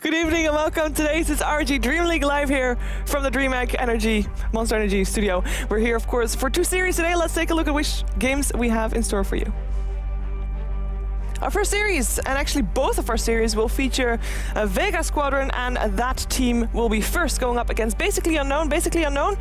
Good evening and welcome to today's ROG DreamLeague live here from the DreamHack Monster Energy studio. We're here, of course, for two series today. Let's take a look at which games we have in store for you. Our first series, and actually both of our series, will feature a Vega squadron, and that team will be first going up against Basically Unknown. Basically Unknown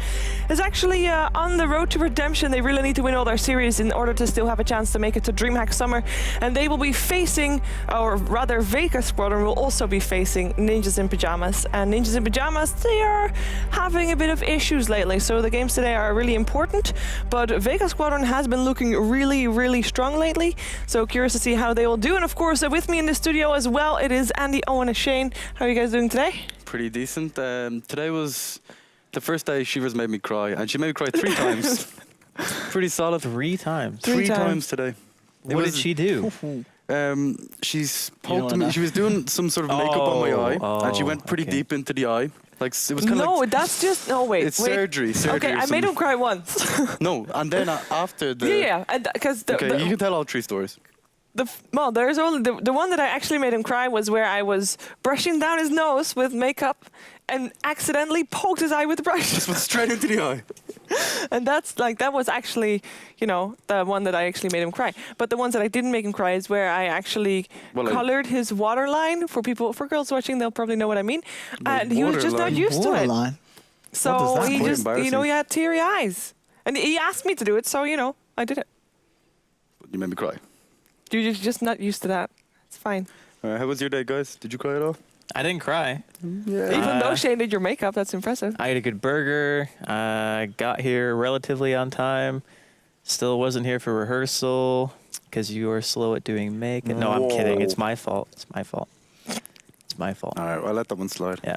is actually on the road to redemption. They really need to win all their series in order to still have a chance to make it to DreamHack Summer. And they will be facing, or rather Vega squadron will also be facing Ninjas in Pajamas. And Ninjas in Pajamas, they are having a bit of issues lately. So the games today are really important. But Vega squadron has been looking really, really strong lately. So curious to see how they will do. And of course, with me in the studio as well, it is Andy, Owen, and Shane. How are you guys doing today? Pretty decent. Today was the first day Shivers made me cry, and she made me cry 3 times. Pretty solid. 3 times? 3 times today. What did she do? She's poked me. She was doing some sort of makeup on my eye, and she went pretty deep into the eye. Like it was kind of no, that's just wait. It's surgery. Okay, I made him cry once. No, and then after the because okay, you can tell all 3 stories. Well, there's only the one that I actually made him cry was where I was brushing down his nose with makeup and accidentally poked his eye with the brush. Just went straight into the eye. And that's like, that was actually, you know, the one that I actually made him cry. But the ones that I didn't make him cry is where I actually colored his waterline. For girls watching, they'll probably know what I mean. And he was just not used to it. So he just, you know, he had teary eyes. And he asked me to do it, so, you know, I did it. You made me cry. You're just not used to that. It's fine. How was your day, guys? Did you cry at all? I didn't cry. Yeah. Even though Shane did your makeup, that's impressive. I ate a good burger. Got here relatively on time. Still wasn't here for rehearsal because you are slow at doing makeup. No, I'm kidding. It's my fault. It's my fault. It's my fault. All right, well, I'll let that one slide. Yeah.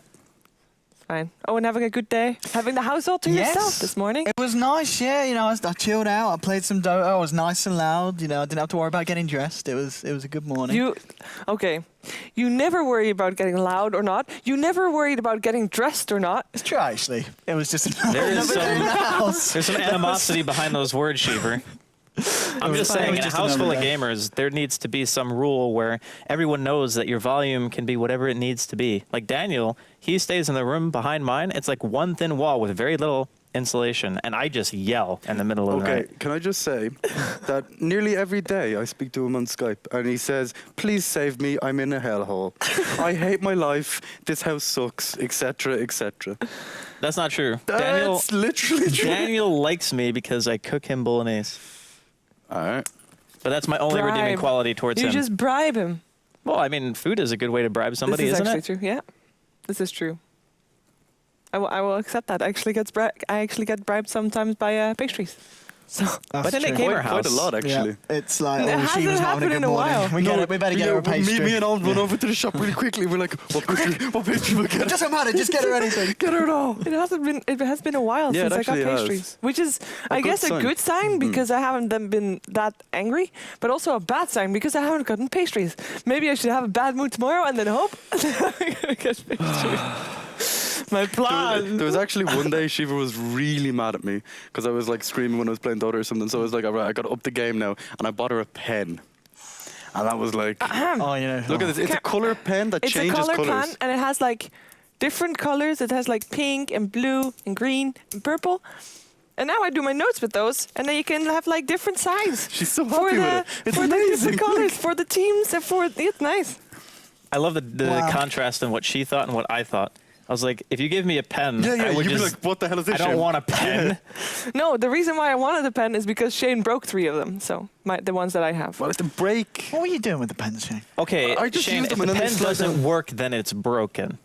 Fine. Oh, and having a good day? Having the house all to yourself this morning? It was nice, yeah. You know, I chilled out. I played some Dota. I was nice and loud. You know, I didn't have to worry about getting dressed. It was a good morning. You never worry about getting loud or not. You never worried about getting dressed or not. It's true, actually. It was just there's some animosity behind those words, Shiver. I'm just saying, in a house full of gamers, there needs to be some rule where everyone knows that your volume can be whatever it needs to be. Like Daniel, he stays in the room behind mine. It's like one thin wall with very little insulation, and I just yell in the middle of the night. Okay, can I just say that nearly every day I speak to him on Skype, and he says, "Please save me, I'm in a hellhole. I hate my life, this house sucks, etc., etc." That's not true. That's literally true. Daniel likes me because I cook him bolognese. All right. But that's my only redeeming quality towards him. You just bribe him. Well, I mean, food is a good way to bribe somebody, isn't it? This is actually true, yeah. This is true. I will accept that. I actually get bribed sometimes by pastries. So, but in a gamer house. Quite a lot, actually. Yeah. It's like, she was having a good morning. We better get her a pastry. Me and Owen run over to the shop really quickly. We're like, what pastry will get her? It doesn't matter, just get her anything. Get her it all. It has been a while since I got pastries. Which is, I guess, a good sign because I haven't been that angry, but also a bad sign because I haven't gotten pastries. Maybe I should have a bad mood tomorrow and then hope I get pastries. My plan. There was actually one day Shiva was really mad at me because I was like screaming when I was playing Dota or something. So I was like, all right, I got to up the game now, and I bought her a pen. And that was like, oh, you know, look at this. It's a color pen that changes colors. It's a color pen, and it has like different colors. It has like pink and blue and green and purple. And now I do my notes with those, and then you can have like different sizes. She's so happy with it. It's for amazing. The different colors for the teams and for it's nice. I love the contrast in what she thought and what I thought. I was like, if you give me a pen, I would you'd be like, what the hell is this? I don't want a pen. No, the reason why I wanted a pen is because Shane broke 3 of them. So the ones that I have. Well, it's a break. What were you doing with the pens, Shane? Okay, Shane, if the pen doesn't work, then it's broken.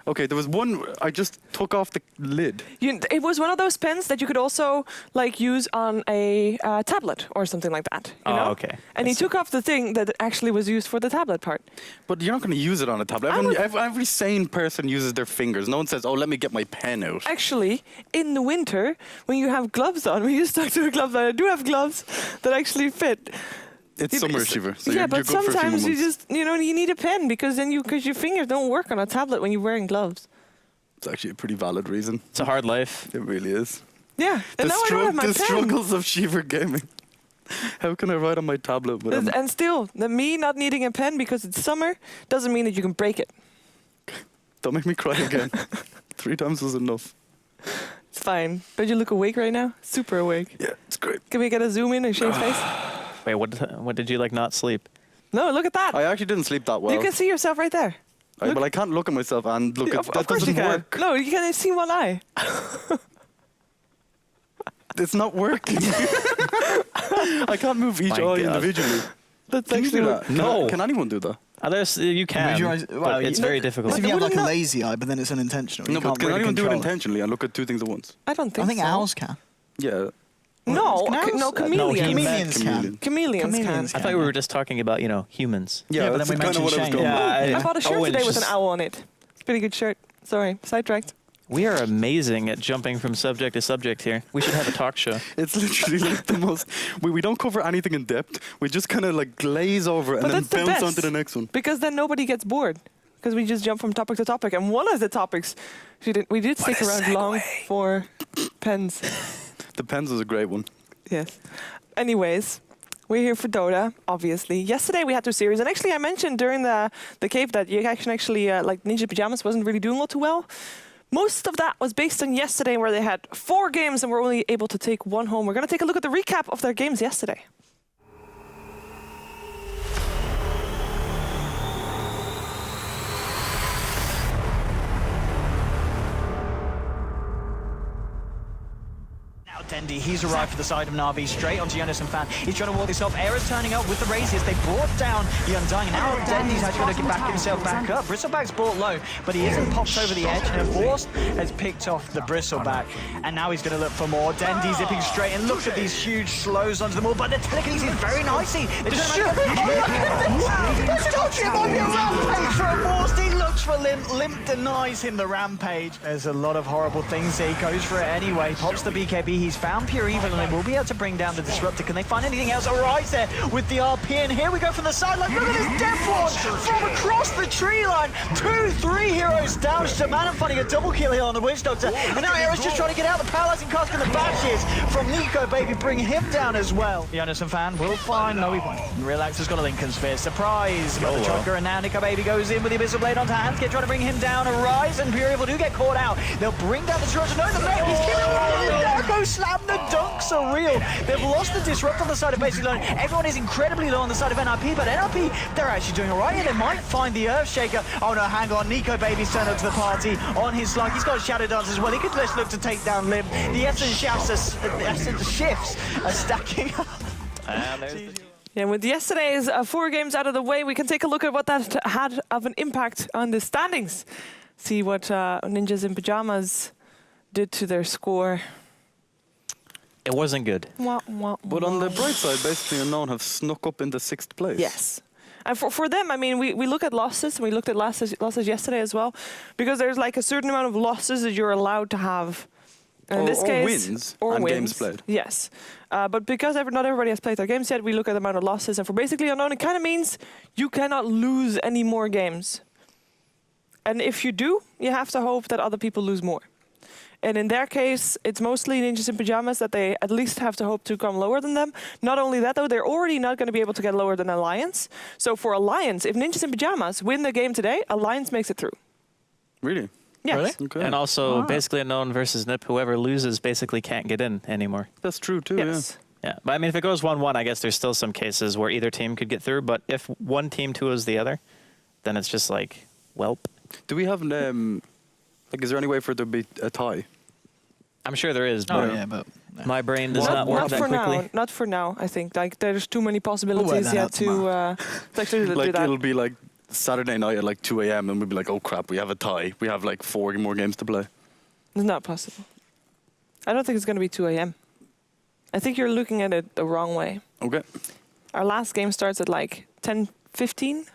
Okay, there was one, I just took off the lid. It was one of those pens that you could also like use on a tablet or something like that. You know? Okay. And he took off the thing that actually was used for the tablet part. But you're not going to use it on a tablet. Every sane person uses their fingers. No one says, oh, let me get my pen out. Actually, in the winter, when you have gloves on, when you stuck to a glove, I do have gloves that actually fit. It's summer, Shiver. So yeah, you're but good for sometimes you just, you need a pen because your fingers don't work on a tablet when you're wearing gloves. It's actually a pretty valid reason. It's a hard life. It really is. Yeah, and now I don't have my pen. The struggles of Shiver gaming. How can I write on my tablet? And still, me not needing a pen because it's summer doesn't mean that you can break it. Don't make me cry again. 3 times was enough. It's fine. Don't you look awake right now? Super awake. Yeah, it's great. Can we get a zoom in on Shane's face? Wait, what did you like not sleep? No, look at that. I actually didn't sleep that well. You can see yourself right there. But I can't look at myself and look at Of that. course you Doesn't can. work. No, you can see one eye. It's not working. I can't move each My eye God. individually. That's Can you actually do that? No. Can anyone do that? Others, you can, Well, but it's very As difficult. if you have like a Wouldn't lazy eye, but then it's unintentional. No, You but can't can really anyone do it control intentionally and look at 2 things at once? I don't think I think so. owls can. Yeah. No, Can owls? no, No, chameleons. Chameleons can. Chameleon. Chameleons can. Chameleons I thought we were just talking about, humans. Yeah, but that's then we kind of what I was mentioned going Shane. with. Yeah, I bought a shirt Owen's today with an just- owl on it. It's a pretty good shirt. Sorry, sidetracked. We are amazing at jumping from subject to subject here. We should have a talk show. It's literally like the most. We don't cover anything in depth. We just kind of like glaze over it But and then that's the bounce best. onto the next one. Because then nobody gets bored. Because we just jump from topic to topic. And one of the topics, we did stick around long for pens. The pens was a great one. Yes. Anyways, we're here for Dota, obviously. Yesterday we had 2 series. And actually I mentioned during the cave that you actually, like Ninja Pyjamas wasn't really doing all too well. Most of that was based on yesterday where they had 4 games and were only able to take 1 home. We're going to take a look at the recap of their games yesterday. Now Dendi, he's arrived for the side of Na'Vi, straight onto Jonas and Fan. He's trying to wall this off. Era's turning up with the raises. They brought down the Undying. Now Dendi's actually going to back himself back up. Bristleback's brought low, but he isn't popped over the edge. And Force has picked off the Bristleback. And now he's going to look for more. Dendi zipping straight. And look at these huge slows onto the wall. But the telekinesis is very nicey. They're just there's an ultra. It might be a rampage for a Force. He looks for Limp. Limp denies him the rampage. There's a lot of horrible things there. He goes for it anyway. Pops the BKB. He's found Pure Evil, and they will be able to bring down the Disruptor. Can they find anything else? Arise there with the RP, and here we go from the sideline. Look at this Death Ward from across the tree line. 2-3 heroes down. Shaman finding a double kill here on the Witch Doctor. And now Era's just trying to get out. The paralyzing cask and the bashes from Nico, baby, bring him down as well. Jonas and Fan will find. No, he won't. Relax has got a Lincoln Sphere. Surprise. Got the choker, and now Nico, baby, goes in with the Abyssal Blade onto Handscape, trying to bring him down. Arise and Pure Evil do get caught out. They'll bring down the Disruptor. No, the mate, he's killing him. Go slam. The dunks are real. They've lost the Disrupt on the side of Basic Learning. Everyone is incredibly low on the side of NRP, but NRP, they're actually doing all right, and they might find the Earthshaker. Oh no, hang on. Nico Baby's turned up to the party on his slug. He's got a Shadow Dance as well. He could just look to take down Limb. The Essence shifts are stacking up. Yeah, with yesterday's 4 games out of the way, we can take a look at what that had of an impact on the standings. See what Ninjas in Pyjamas did to their score. It wasn't good. Wah, wah, But on wah. the bright side, basically Unknown have snuck up into 6th place. Yes. And for them, I mean, we look at losses, and we looked at losses yesterday as well, because there's like a certain amount of losses that you're allowed to have. And in this Or case, wins or and wins. games played. Yes. But because not everybody has played their games yet, we look at the amount of losses. And for basically Unknown, it kind of means you cannot lose any more games. And if you do, you have to hope that other people lose more. And in their case, it's mostly Ninjas in Pyjamas that they at least have to hope to come lower than them. Not only that, though, they're already not going to be able to get lower than Alliance. So for Alliance, if Ninjas in Pyjamas win the game today, Alliance makes it through. Really? Yes. Really? Okay. And also, basically Unknown versus Nip, whoever loses basically can't get in anymore. That's true too, Yes. Yeah, but I mean, if it goes 1-1, I guess there's still some cases where either team could get through. But if one team 2-0s the other, then it's just like, welp. yeah. Do we have, like, is there any way for there to be a tie? I'm sure there is, Oh but yeah, but my brain does not work Not that for quickly. now. Not for now, I think. Like, there's too many possibilities that yet out to actually do Like, that. it'll be like Saturday night at like 2 a.m. and we'll be like, oh crap, we have a tie. We have like 4 more games to play. It's not possible. I don't think it's going to be 2 a.m. I think you're looking at it the wrong way. Okay. Our last game starts at like 10:15,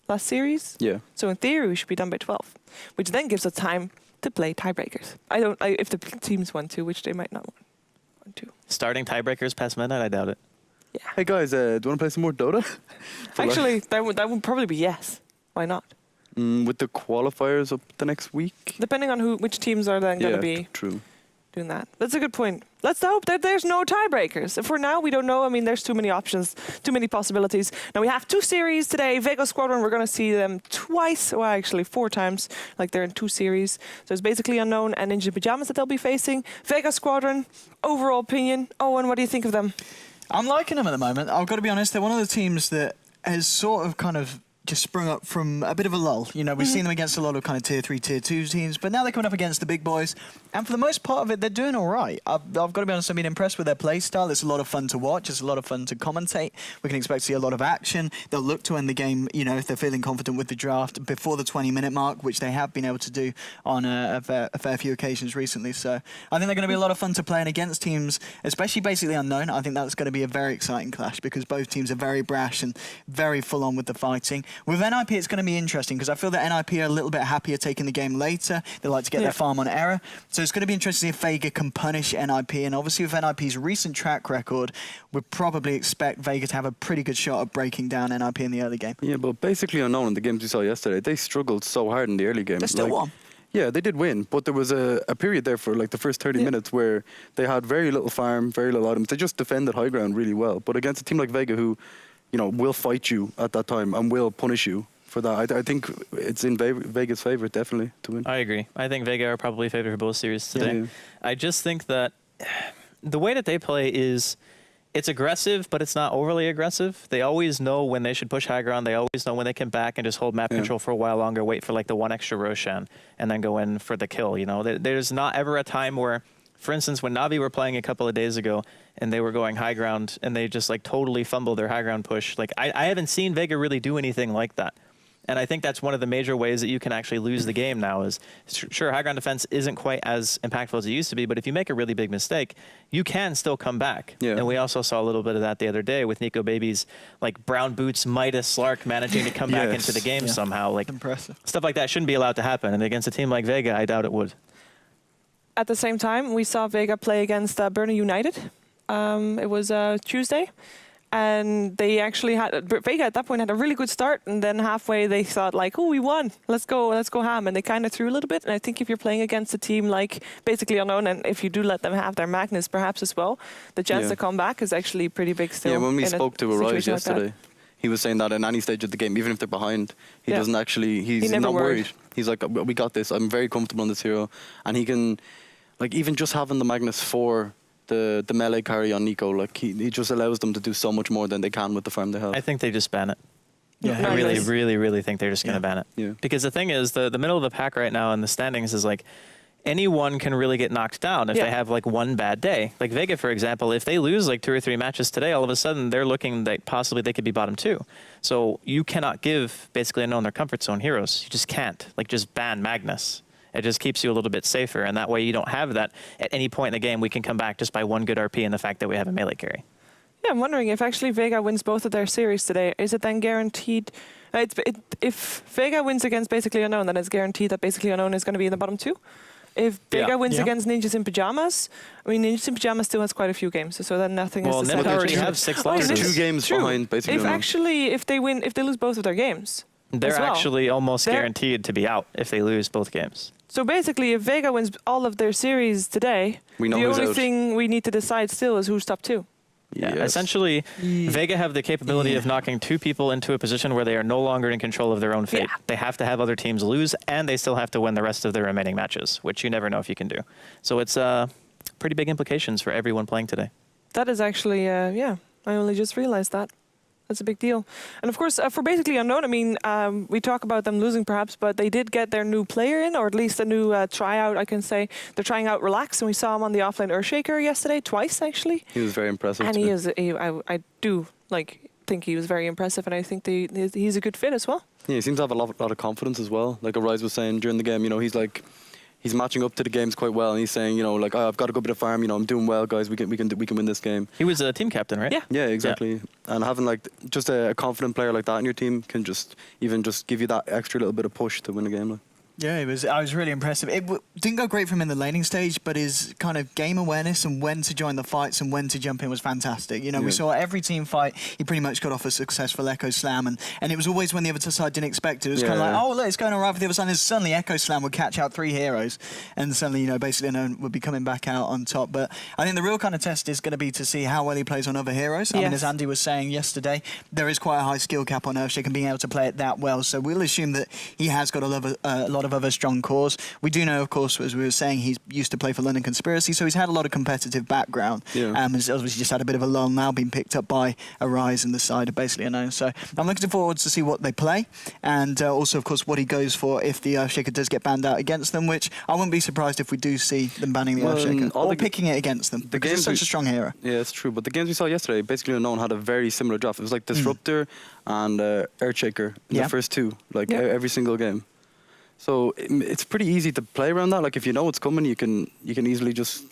last series. Yeah. So in theory, we should be done by 12, which then gives us time to play tiebreakers. If the teams want to, which they might not want to. Starting tiebreakers past midnight, I doubt it. Yeah. Hey guys, do you want to play some more Dota? For Actually, that would probably be yes. Why not? with the qualifiers up the next week. Depending on which teams are then going to be. True. doing that. That's a good point. Let's hope that there's no tiebreakers. For now, we don't know. I mean, there's too many options, too many possibilities. Now, we have 2 series today. Vega Squadron, we're going to see them twice, well, actually 4 times, like they're in 2 series. So it's basically Unknown and Ninja Pajamas that they'll be facing. Vega Squadron, overall opinion. Owen, what do you think of them? I'm liking them at the moment. I've got to be honest, they're one of the teams that has sort of kind of just sprung up from a bit of a lull. You know, we've seen them against a lot of kind of tier 3, tier 2 teams, but now they're coming up against the big boys. And for the most part of it, they're doing all right. I've got to be honest, I've been impressed with their play style. It's a lot of fun to watch. It's a lot of fun to commentate. We can expect to see a lot of action. They'll look to end the game, you know, if they're feeling confident with the draft before the 20-minute mark, which they have been able to do on a fair few occasions recently. So I think they're going to be a lot of fun to play, and against teams, especially basically Unknown, I think that's going to be a very exciting clash because both teams are very brash and very full on with the fighting. With NIP, it's going to be interesting because I feel that NIP are a little bit happier taking the game later. They like to get their farm on error. So it's going to be interesting if Vega can punish NIP. And obviously with NIP's recent track record, we'd probably expect Vega to have a pretty good shot at breaking down NIP in the early game. Yeah, but basically Unknown in the games we saw yesterday, they struggled so hard in the early game. They still won. Yeah, they did win, but there was a period there for like the first 30 minutes where they had very little farm, very little items. They just defended high ground really well. But against a team like Vega who, you know, will fight you at that time and will punish you for that, I think it's in Vega's favour, definitely, to win. I agree. I think Vega are probably favored for both series today. Yeah. I just think that the way that they play is it's aggressive, but it's not overly aggressive. They always know when they should push high ground. They always know when they can back and just hold map control for a while longer, wait for like the 1 extra Roshan, and then go in for the kill. You know, there's not ever a time where, for instance, when Na'Vi were playing a couple of days ago and they were going high ground and they just like totally fumbled their high ground push. Like I haven't seen Vega really do anything like that. And I think that's one of the major ways that you can actually lose the game now is, sure, high ground defense isn't quite as impactful as it used to be, but if you make a really big mistake, you can still come back. Yeah. And we also saw a little bit of that the other day with Nico Baby's like brown boots, Midas, Slark managing to come back into the game somehow. Like Impressive. Stuff like that shouldn't be allowed to happen. And against a team like Vega, I doubt it would. At the same time, we saw Vega play against Burner United. It was Tuesday. And they actually had, Vega at that point had a really good start, and then halfway they thought like, oh, we won, let's go ham, and they kind of threw a little bit. And I think if you're playing against a team like basically Unknown, and if you do let them have their Magnus perhaps as well, the chance to come back is actually pretty big still. Yeah, when we spoke to ROG yesterday, like he was saying that in any stage of the game, even if they're behind, he doesn't actually, he's not worried. He's like, we got this, I'm very comfortable on this hero. And he can, like, even just having the Magnus for the melee carry on Nico, like he just allows them to do so much more than they can with the farm they have. I think they just ban it. Yeah, I really think they're just going to ban it. Yeah. Because the thing is, the middle of the pack right now in the standings is like, anyone can really get knocked down if they have like one bad day. Like Vega, for example, if they lose like 2 or 3 matches today, all of a sudden they're looking that possibly they could be bottom 2. So you cannot give basically Unknown their comfort zone heroes. You just can't. Like just ban Magnus. It just keeps you a little bit safer, and that way you don't have that at any point in the game. We can come back just by one good RP and the fact that we have a melee carry. Yeah, I'm wondering if actually Vega wins both of their series today, is it then guaranteed? If Vega wins against basically Unknown, then it's guaranteed that basically Unknown is going to be in the bottom 2. If Vega wins against Ninjas in Pajamas, I mean, Ninjas in Pajamas still has quite a few games, so then nothing is decided. Well, already have 6 losses. They're 2 games behind, basically. If they lose both of their games, they're actually almost guaranteed to be out if they lose both games. So basically, if Vega wins all of their series today, the only thing we need to decide still is who's top 2. Yeah, essentially, Vega have the capability of knocking 2 people into a position where they are no longer in control of their own fate. Yeah. They have to have other teams lose, and they still have to win the rest of their remaining matches, which you never know if you can do. So it's pretty big implications for everyone playing today. That is actually, I only just realized that. That's a big deal. And of course, for basically Unknown, I mean, we talk about them losing perhaps, but they did get their new player in, or at least a new tryout, I can say. They're trying out Relax, and we saw him on the offline Earthshaker yesterday, twice actually. He was very impressive. And I do think he was very impressive, and I think he's a good fit as well. Yeah, he seems to have a lot of confidence as well. Like Arise was saying during the game, you know, he's matching up to the games quite well, and he's saying, you know, like, oh, I've got a good bit of farm, you know, I'm doing well, guys, we can win this game. He was a team captain, right? Yeah, exactly. Yeah. And having like just a confident player like that in your team can just give you that extra little bit of push to win a game. Like. Yeah, I was really impressive. It didn't go great for him in the laning stage, but his kind of game awareness and when to join the fights and when to jump in was fantastic. You know, we saw every team fight, he pretty much got off a successful Echo Slam, and it was always when the other side didn't expect it. It was kind of like, oh, look, it's going all right for the other side, and suddenly Echo Slam would catch out 3 heroes, and suddenly, you know, basically Unknown would be coming back out on top. But I think the real kind of test is going to be to see how well he plays on other heroes. I mean, as Andy was saying yesterday, there is quite a high skill cap on Earthshake and being able to play it that well, so we'll assume that he has got a lot of other strong cores. We do know, of course, as we were saying, he's used to play for London Conspiracy, so he's had a lot of competitive background. He's obviously just had a bit of a lull now, being picked up by Arise and the side of basically Unknown. So I'm looking forward to see what they play, and also, of course, what he goes for if the Earthshaker does get banned out against them, which I wouldn't be surprised if we do see them banning the Earthshaker or picking it against them, because it's such a strong hero. Yeah, it's true. But the games we saw yesterday, basically Unknown had a very similar draft. It was like Disruptor and Earthshaker in the first 2, like every single game. So it's pretty easy to play around that. Like if you know what's coming, you can easily just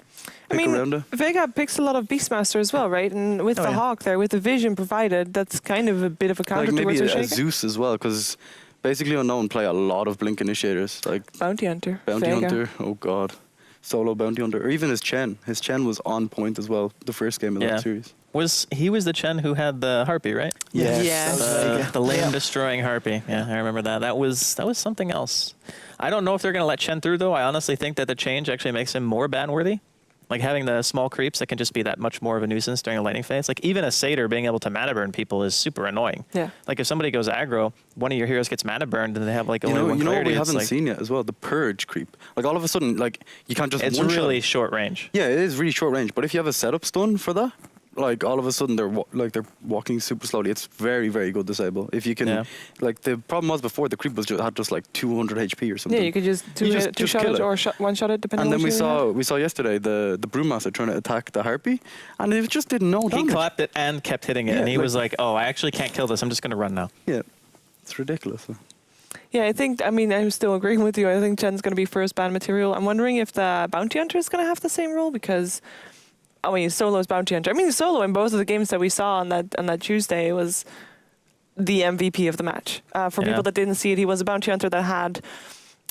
pick around it. Vega picks a lot of Beastmaster as well, right? And with the Hawk there, with the vision provided, that's kind of a bit of a counter like towards maybe Earthshaker. ASUS as well, because basically Unknown play a lot of Blink initiators, like Bounty Hunter, Bounty Vega. Hunter. Oh god, solo Bounty Hunter, or even his Chen. His Chen was on point as well. The first game of that series. He was the Chen who had the Harpy, right? Yes. The lane destroying Harpy. Yeah, I remember that. That was something else. I don't know if they're going to let Chen through, though. I honestly think that the change actually makes him more ban-worthy. Like having the small creeps that can just be that much more of a nuisance during a laning phase. Like even a Satyr being able to mana burn people is super annoying. Yeah. Like if somebody goes aggro, one of your heroes gets mana burned and they have like only one you know what clarity, we haven't like, seen yet as well? The Purge creep. Like all of a sudden, like you can't just it's one-shot. really short range. Yeah, it is really short range. But if you have a setup stun for that, like all of a sudden they're walking super slowly. It's very, very good disable. If you can, like the problem was before the creep was had just like 200 HP or something. Yeah, you could just two-shot it or one-shot it depending. And on then we saw yesterday the Brewmaster trying to attack the Harpy, and it just did no damage. He clapped it and kept hitting it, and he was like, "Oh, I actually can't kill this. I'm just going to run now." Yeah, it's ridiculous. Yeah, I'm still agreeing with you. I think Chen's going to be first ban material. I'm wondering if the Bounty Hunter is going to have the same role, because Solo's Bounty Hunter. Solo in both of the games that we saw on that Tuesday was the MVP of the match. For people that didn't see it, he was a Bounty Hunter that had...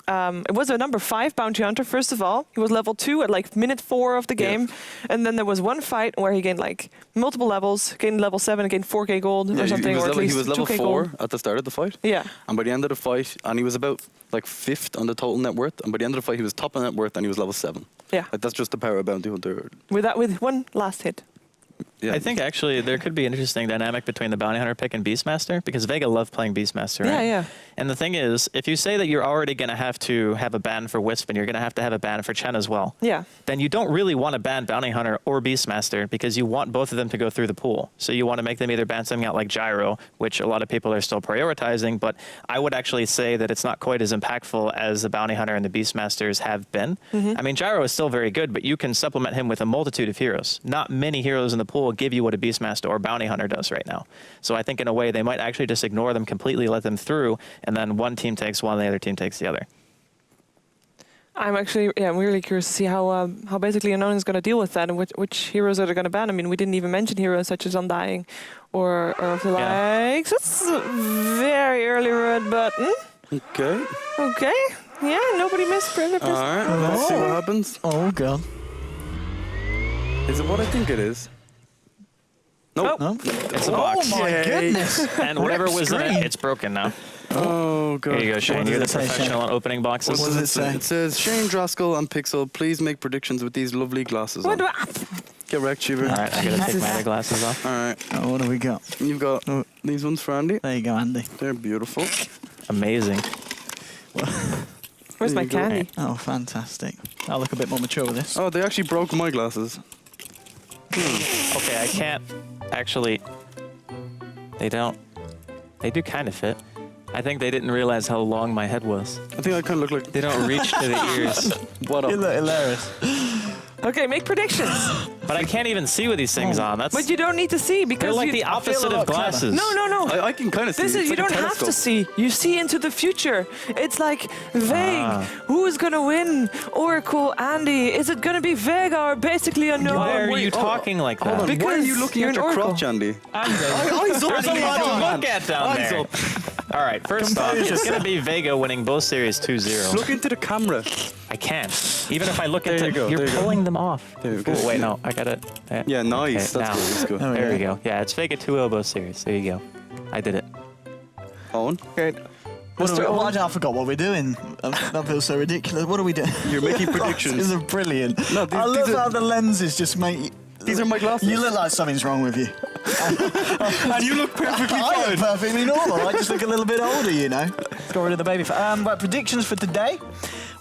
it was a number 5 Bounty Hunter, first of all. He was level 2 at like minute 4 of the game. And then there was one fight where he gained like multiple levels, gained level 7, gained 4k gold or something, or at least he was level 2k 4 gold. at the start of the fight. Yeah. And by the end of the fight, and he was about like 5th on the total net worth, and by the end of the fight he was top on net worth and he was level 7. Yeah. Like that's just the power of Bounty Hunter. With one last hit. Yeah. I think actually there could be an interesting dynamic between the Bounty Hunter pick and Beastmaster, because Vega loved playing Beastmaster, right? Yeah. And the thing is, if you say that you're already going to have a ban for Wisp and you're going to have a ban for Chen as well, then you don't really want to ban Bounty Hunter or Beastmaster, because you want both of them to go through the pool. So you want to make them either ban something out like Gyro, which a lot of people are still prioritizing, but I would actually say that it's not quite as impactful as the Bounty Hunter and the Beastmasters have been. Gyro is still very good, but you can supplement him with a multitude of heroes. Not many heroes in the pool give you what a Beastmaster or Bounty Hunter does right now. So I think in a way they might actually just ignore them completely, let them through, and then one team takes one, the other team takes the other. I'm really curious to see how basically Unknown is going to deal with that, and which heroes are they going to ban. We didn't even mention heroes such as Undying or the likes. That's a very early red button. Okay. Yeah, nobody missed Primitive. All right, let's see what happens. Oh god. Is it what I think it is? Nope. No. It's a box. Oh my goodness. And whatever was in it, it's broken now. Oh god. Here you go, Shane. What You're the does it say, professional at opening boxes. What does it say? It says, Shane Draskell and Pixel, please make predictions with these lovely glasses on. Get wrecked, Shiver. All right, I'm going to take my other glasses off. All right. Oh, what do we got? You've got these ones for Andy. There you go, Andy. They're beautiful. Amazing. Where's my There you go. candy? Oh, fantastic. I'll look a bit more mature with this. Oh, they actually broke my glasses. Okay, I can't actually... They do kind of fit. I think they didn't realize how long my head was. I think I kind of look like... They don't reach to the ears. What up? You look hilarious. Okay, make predictions. But I can't even see with these things on. That's But you don't need to see because they're like you, the opposite of glasses. No. I can kind of see. This It's is you like a don't have to telescope. see. You see into the future. It's like Vega. Who's gonna win? Oracle, Andy. Is it gonna be Vega or basically unknown? Why are you talking like that? Hold on, why are Because you looking you're at an your oracle. crotch, Andy? There's a lot to look at down Eyes there. up. All right, first off, it's going to be Vega winning both series 2-0. Look into the camera. I can't. Even if I look There into you go, you're there you go. pulling them off. There you go. Oh, wait, no, I got it. Yeah, nice. Okay, That's now. good. That's good. There we go. Yeah, it's Vega 2-0 both series. There you go. I did it. Owen, Great. I forgot what we're doing. That feels so ridiculous. What are we doing? you're making predictions. These are brilliant. No, I love these are- how the lenses just make. These are my glasses. You look like something's wrong with you. and you look perfectly I look fine. perfectly normal. I just look a little bit older, you know. Got rid of the baby. But predictions for today?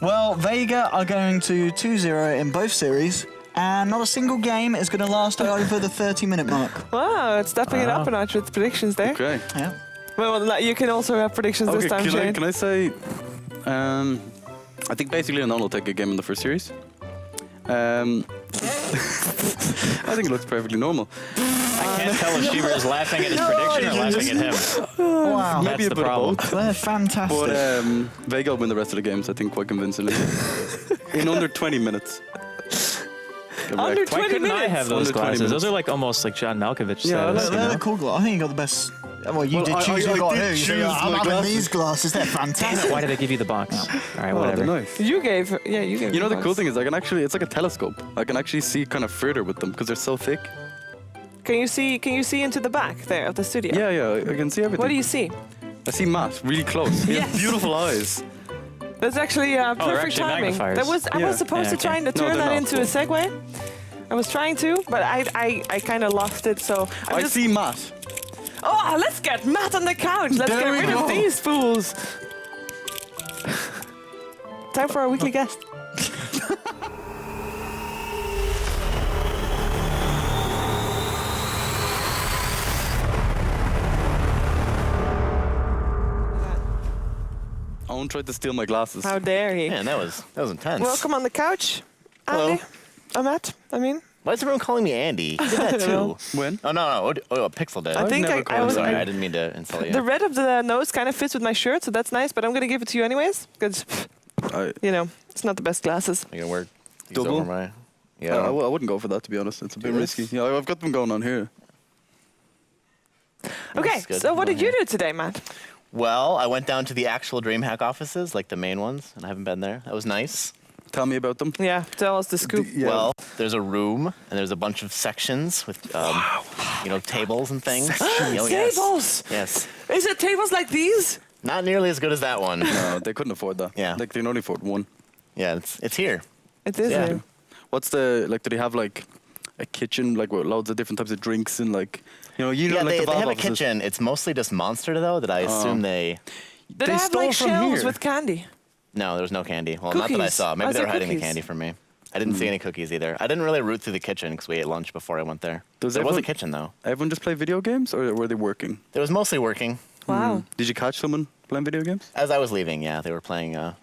Well, Vega are going to 2-0 in both series, and not a single game is going to last over the 30-minute mark. Wow, it's stepping it up a notch with predictions there. Okay. Yeah. Well, you can also have predictions this time, Shane. Can I say? I think basically Anon will take a game in the first series. I think it looks perfectly normal. I can't tell if Shiver is laughing at his prediction or laughing at him. Wow. That's a the bit of problem. both. They're fantastic. But Vega will win the rest of the games, I think, quite convincingly. In under 20 minutes. Under Correct. Why 20 couldn't I minutes. have those Under 20 glasses? minutes. Those are like almost like John Malkovich Yeah, status. They're the cool glasses. I think you got the best. Well, you Well, did choose. I You got did who? choose I'm my having glasses. these glasses. They're fantastic. Why did they give you the box? All right, Oh, whatever. they're nice. You gave You know, the box. cool thing is I can actually, it's like a telescope. I can actually see kind of further with them because they're so thick. Can you see into the back there of the studio? Yeah, I can see everything. What do you see? I see Matt really close. He has Yes. beautiful eyes. That's actually they're perfect actually timing. magnifiers. That was I Yeah. was supposed Yeah, to try okay. to No, turn they're that not. into a segue. I was trying to, but I kind of lost it. So I see Matt. Oh, let's get Matt on the couch. Let's There get we rid go. of these fools. Time for our weekly guest. Owen tried to steal my glasses. How dare he? Man, that was intense. Welcome on the couch, Hello. Andy. Matt. I mean, Why is everyone calling me Andy? You did that don't know. too. When? Oh no, Pixel did. I think never I called was. you Sorry, I- I didn't mean to insult you. the red of the nose kind of fits with my shirt, so that's nice. But I'm gonna give it to you anyways, because I it's not the best glasses. You gonna wear these Double? over my? Yeah. I wouldn't go for that, to be honest. It's a bit Yes. risky. Yeah, I've got them going on here. Okay, That's good. so what did you do today, Matt? Well, I went down to the actual DreamHack offices, like the main ones, and I haven't been there. That was nice. Tell me about them. Yeah, tell us the scoop. Yeah. Well, there's a room and there's a bunch of sections with, tables and things. Yes. Tables! Yes. Is it tables like these? Not nearly as good as that one. No, they couldn't afford that. Yeah. Like, they can only afford one. Yeah, it's here. It is. Yeah. new. What's do they have, like, a kitchen, like, with loads of different types of drinks and, like, Yeah, like they the Valve have a offices. kitchen. It's mostly just Monster, though, that I assume they... Did They they have stole like from shelves here. with candy? No, there was no candy. Well, not that I Cookies. saw. Maybe Was they were there hiding the cookies? candy from me. I didn't see any cookies either. I didn't really root through the kitchen because we ate lunch before I went there. Does There was a everyone- kitchen, though. Everyone just play video games, or were they working? It was mostly working. Wow. Did you catch someone playing video games? As I was leaving, yeah, they were playing a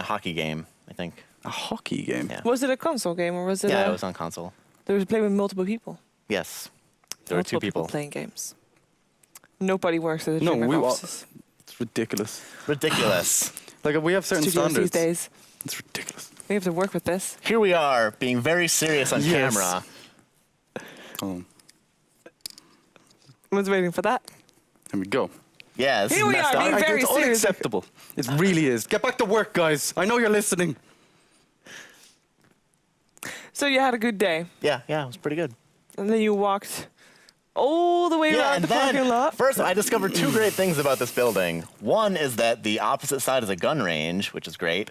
hockey game, I think. A hockey game? Yeah. Was it a console game or was it? Yeah, it was on console. They were playing with multiple people. Yes. There were two Multiple people. playing games. Nobody works at the No, DreamHack we offices. It's ridiculous. Ridiculous. Like, we have certain Studios standards. these days. It's ridiculous. We have to work with this. Here we are, being very serious on Yes. camera. Oh, I was waiting for that. here we go. Yeah, this Here is we messed are, up. being very It's serious. unacceptable. It really is. Get back to work, guys. I know you're listening. So you had a good day, Yeah, it was pretty good. and then you walked all the way Yeah, around and the then parking lot. first I discovered two great things about this building. One is that the opposite side is a gun range, which is great.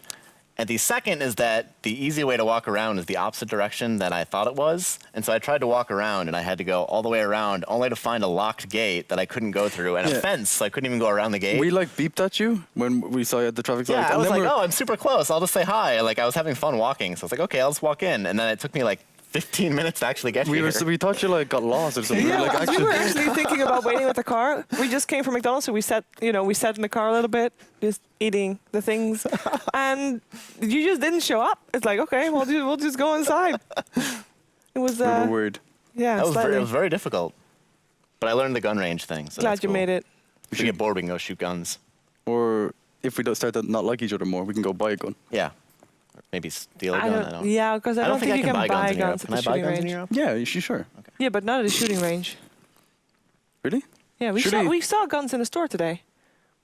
And the second is that the easy way to walk around is the opposite direction that I thought it was. And so I tried to walk around, and I had to go all the way around, only to find a locked gate that I couldn't go through, and Yeah. a fence, so I couldn't even go around the gate. We like beeped at you when we saw you at the traffic light. Yeah, I and was then like, we're- oh, I'm super close. I'll just say hi. Like, I was having fun walking, so I was like, okay, I'll just walk in. And then it took me like 15 minutes to actually get here. we thought you like got lost or something. Yeah, We were, like, we were actually thinking about waiting with the car. We just came from McDonald's, so we sat in the car a little bit, just eating the things, and you just didn't show up. It's like, okay, we'll just go inside. It was. We were worried. Yeah, That was slightly. it was very difficult. But I learned the gun range thing. So Glad that's you cool. made it. If we get bored, we can go shoot guns. Or if we don't start to not like each other more, we can go buy a gun. Yeah. Or maybe steal a gun. I don't. Yeah, because I don't think I you can can buy in Europe. guns at Can the I buy shooting guns in range. Europe? Yeah, you sure? Yeah, but not at the shooting range. Really? Yeah, Should we saw guns in the store today.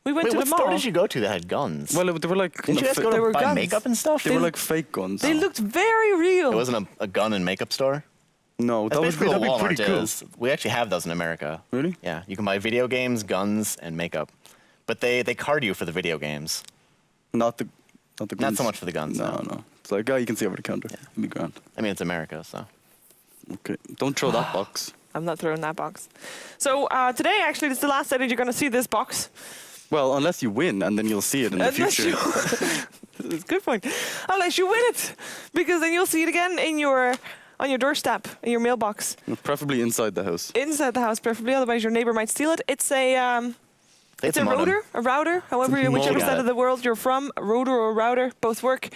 We went Wait, to what the store mall. did you go to that had guns? Well, they were like Didn't you guys go They to were buy guns. makeup and stuff? they were like fake guns. They looked very real. It wasn't a gun and makeup store? No, That's basically that'd what be pretty Walmart cool. is. We actually have those in America. Really? Yeah, you can buy video games, guns, and makeup. But they card you for the video games. Not the guns. Not so much for the guns, No, no. no. It's like, you can see over the counter. It'd be grand. I mean, it's America, so. Okay, don't throw that box. I'm not throwing that box. So today, actually, this is the last day that you're going to see this box. Well, unless you win, and then you'll see it in the Unless future. That's a good point. Unless you win it, because then you'll see it again on your doorstep, in your mailbox, Preferably inside the house. inside the house, preferably. Otherwise, your neighbor might steal it. It's a it's a modem. router. However, It's a whichever modem. side of the world you're from, a router or a router, both work.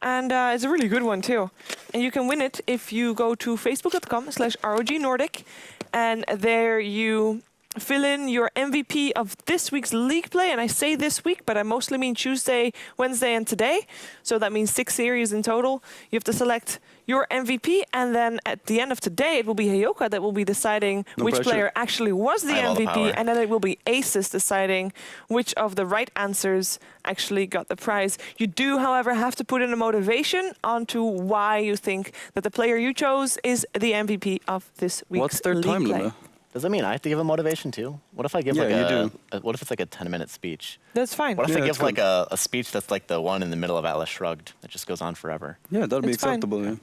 And it's a really good one too. And you can win it if you go to facebook.com/ROG Nordic, and there you fill in your MVP of this week's league play. And I say this week, but I mostly mean Tuesday, Wednesday, and today. So that means 6 series in total. You have to select your MVP, and then at the end of today, it will be Heyoka that will be deciding No which pressure. player actually was the I have all the MVP, power. and then it will be ASUS deciding which of the right answers actually got the prize. You do, however, have to put in a motivation onto why you think that the player you chose is the MVP of this week's What's their league time play. limit? Does that mean I have to give a motivation too? What if I give Yeah, like you do. what if it's like a 10-minute speech? That's fine. What if Yeah, I that's give like a speech that's like the one in the middle of Atlas Shrugged that just goes on forever? Yeah, that'd be It's fine. acceptable. Yeah.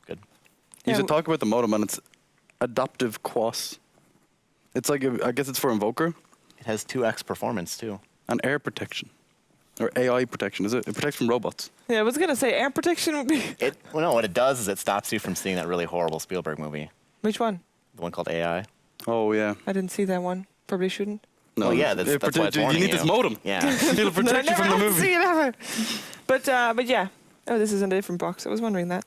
Good. You Yeah, should talk about the modem, and it's adaptive quas. It's like I guess it's for Invoker It has 2x performance too. and air protection, or AI protection. Is it? It protects from robots. Yeah, I was gonna say air protection would be. Well, no, what it does is it stops you from seeing that really horrible Spielberg movie, Which one? the one called AI. Oh yeah. I didn't see that one. Probably shouldn't. No, Well, yeah, that's why it's you warning need this you. modem. Yeah. It'll protect you never from the have movie. seen it ever. But yeah. Oh, this is in a different box. I was wondering that.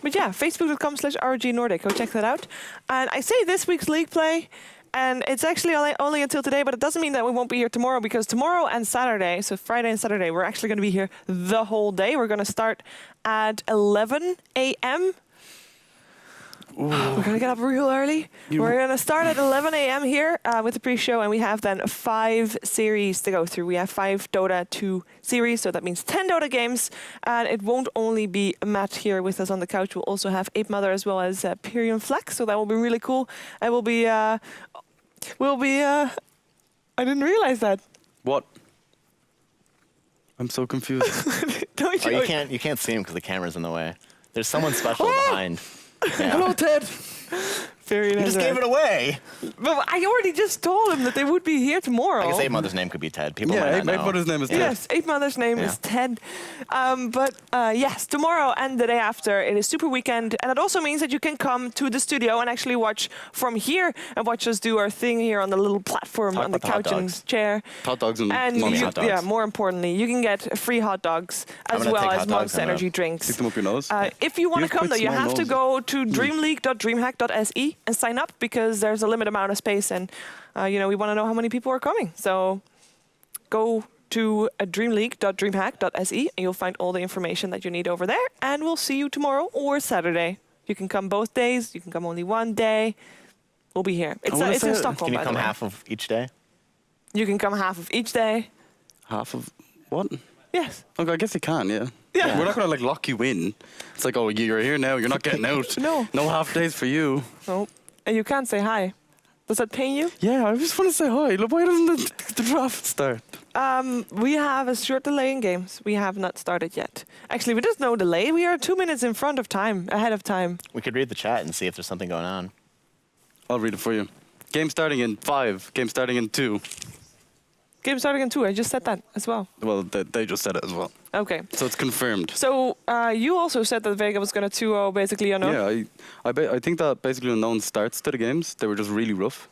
But yeah, facebook.com/ROG Nordic. Go check that out. And I say this week's league play, and it's actually only until today, but it doesn't mean that we won't be here tomorrow, because tomorrow and Saturday, so Friday and Saturday, we're actually going to be here the whole day. We're going to start at 11 a.m. We're going to get up real early. We're going to start at 11 a.m. here with the pre-show, and we have then 5 series to go through. We have 5 Dota 2 series, so that means 10 Dota games. And it won't only be Matt here with us on the couch. We'll also have Ape Mother as well as Pyrion Flex, so that will be really cool. And we'll be I didn't realize that. What? I'm so confused. Don't Oh, you? you can't see him because the camera's in the way. There's someone special behind. Yeah. Hello, Ted. Very You nice. just gave it away. But I already just told him that they would be here tomorrow. I guess Ape Mother's name could be Ted. People Yeah, might not know. Mother's name is Ted. Yes, Ape Mother's name Yeah. is Ted. But yes, tomorrow and the day after, it is Super Weekend. And it also means that you can come to the studio and actually watch from here and watch us do our thing here on the little platform Talk on the about the hot couch and dogs. chair. Hot dogs and And Mommy you, hot dogs. yeah, more importantly, you can get free hot dogs I'm as gonna well take as hot dogs Monster and, Energy stick drinks. them up your nose. If you want You to have come, though, quite you small have to nose. go to DreamLeague.dreamhack.se and sign up, because there's a limited amount of space, and we want to know how many people are coming. So go to DreamLeague.dreamhack.se and you'll find all the information that you need over there. And we'll see you tomorrow or Saturday. You can come both days. You can come only one day. We'll be here. It's wanna in say- Stockholm. Can you by the come way. half of each day? You can come half of each day. Half of what? Yes. Okay, I guess you can. Yeah. Yeah. We're not gonna lock you in. It's like, oh, you're here now. You're not getting out. No. No half days for you. No. And you can't say hi. Does that pain you? Yeah, I just want to say hi. Look, why doesn't the draft start? We have a short delay in games. We have not started yet. Actually, there's no delay. We are 2 minutes in front of time, ahead of time. We could read the chat and see if there's something going on. I'll read it for you. Game starting in 5. Game starting in 2. Game starting in 2. I just said that as well. Well, they just said it as well. Okay. So it's confirmed. So you also said that Vega was going to 2-0 basically unknown. Yeah, I think that basically unknown starts to the games. They were just really rough.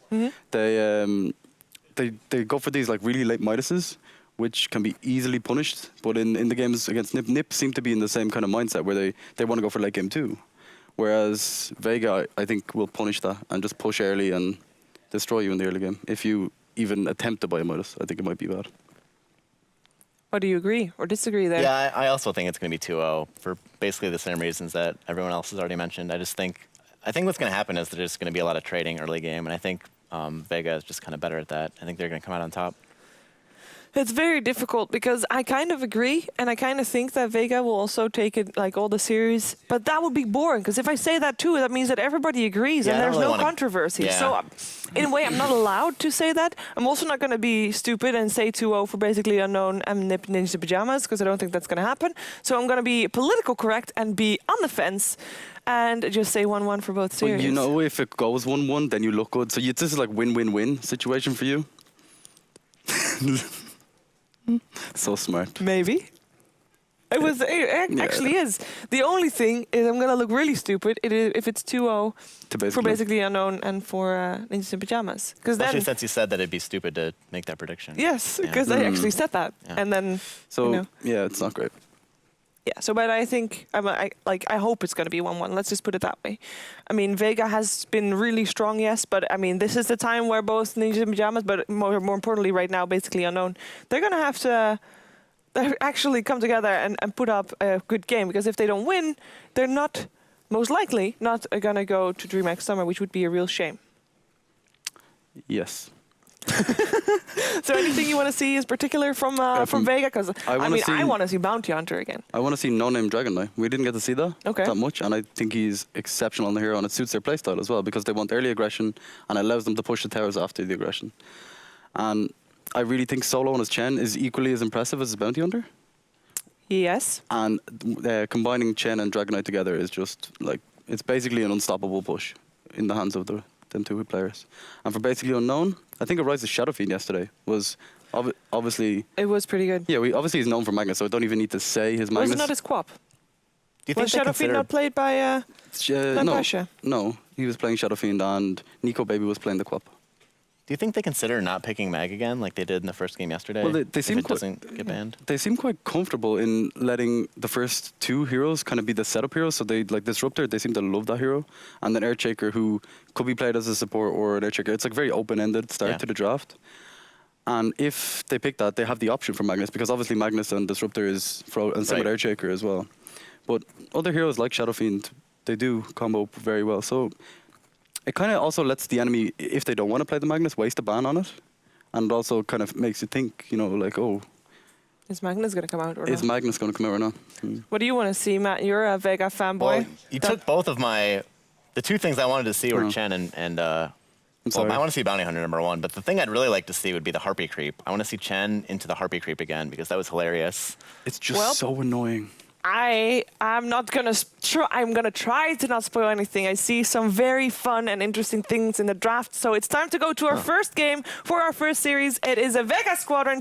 They go for these like really late Midases, which can be easily punished. But in the games against Nip seem to be in the same kind of mindset where they want to go for late game 2. Whereas Vega, I think, will punish that and just push early and destroy you in the early game. If you even attempt to buy a Midas, I think it might be bad. Or do you agree or disagree there? Yeah, I also think it's going to be 2-0 for basically the same reasons that everyone else has already mentioned. I think what's going to happen is there's going to be a lot of trading early game, and I think Vega is just kind of better at that. I think they're going to come out on top. It's very difficult because I kind of agree, and I kind of think that Vega will also take it like all the series. But that would be boring because if I say that too, that means that everybody agrees and there's no controversy. Yeah. So in a way, I'm not allowed to say that. I'm also not going to be stupid and say 2-0 for basically unknown and nip Ninja Pajamas because I don't think that's going to happen. So I'm going to be political correct and be on the fence and just say 1-1 for both series. But you know, if it goes 1-1, then you look good. So this is like win-win-win situation for you. So smart. Maybe. It actually is. The only thing is I'm going to look really stupid if it's 2-0 for basically unknown and for Ninjas in Pajamas. Especially since you said that it'd be stupid to make that prediction. Yes, because I actually said that. Yeah. And then, So, yeah, it's not great. Yeah, so but I think I hope it's going to be 1-1. Let's just put it that way. I mean, Vega has been really strong, yes, but I mean, this is the time where both Ninjas in Pajamas, but more importantly right now, basically unknown, they're going to have to actually come together and put up a good game, because if they don't win, they're not, most likely, not going to go to DreamHack Summer, which would be a real shame. Yes. So anything you want to see is particular from Vega? Because I want to see Bounty Hunter again. I want to see No Name Dragon now. We didn't get to see that that much, and I think he's exceptional on the hero, and it suits their playstyle as well, because they want early aggression and allows them to push the towers after the aggression. And I really think solo on his Chen is equally as impressive as his Bounty Hunter. Yes. And combining Chen and Dragonite together is just like, it's basically an unstoppable push in the hands of them two players. And for basically unknown, I think a Rise of Shadow Fiend yesterday was obviously... It was pretty good. Yeah, obviously he's known for Magnus, so I don't even need to say his Magnus. Was it not his Quap? Do you think Was Shadow Fiend not played by Natasha? No, he was playing Shadow Fiend and Nico Baby was playing the Quap. Do you think they consider not picking Mag again, like they did in the first game yesterday? Well, they seem if it doesn't get banned. They seem quite comfortable in letting the first two heroes kind of be the setup heroes. So they like Disruptor. They seem to love that hero, and then Earthshaker, who could be played as a support or an Earthshaker. It's like very open-ended start to the draft. And if they pick that, they have the option for Magnus, because obviously Magnus and Disruptor is and same with Earthshaker as well. But other heroes like Shadow Fiend, they do combo very well. So it kind of also lets the enemy, if they don't want to play the Magnus, waste a ban on it. And it also kind of makes you think, you know, like, oh, is Magnus going to come out or not? Is Magnus going to come out or not? What do you want to see, Matt? You're a Vega fanboy. Well, you took both of the two things I wanted to see were Chen and I want to see Bounty Hunter #1, but the thing I'd really like to see would be the Harpy creep. I want to see Chen into the Harpy creep again, because that was hilarious. It's just so annoying. I'm not gonna I'm gonna try to not spoil anything. I see some very fun and interesting things in the draft. So it's time to go to our first game for our first series. It is a Vega Squadron.